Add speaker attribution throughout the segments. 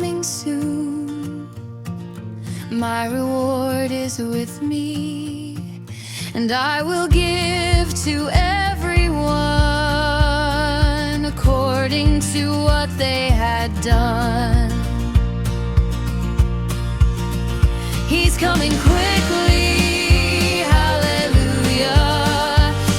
Speaker 1: coming soon. My reward is with me, and I will give to everyone according to what they had done. He's coming quickly, hallelujah.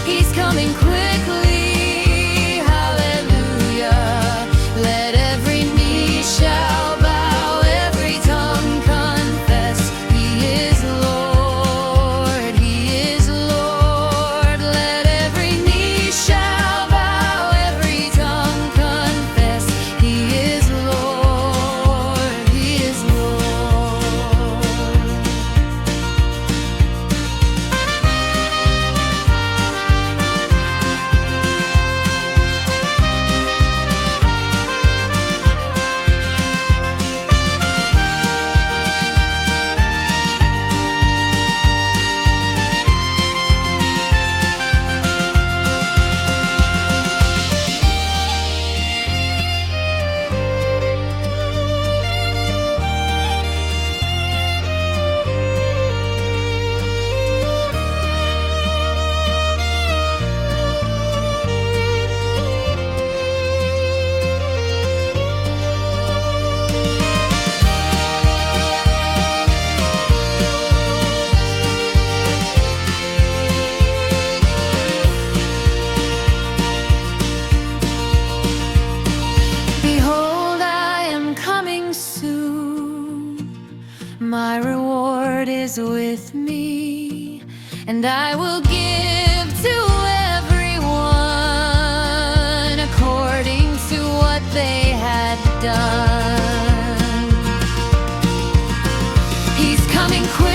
Speaker 1: He's coming quickly, hallelujah. Let every knee shall bow, every tongue confess, He is Lord, He is Lord. Let every knee shall bow, every tongue confess, He is Lord, He is Lord. Behold, I am coming soon. My reward is with me, and I will give to everyone according to what they had done. He's coming quick.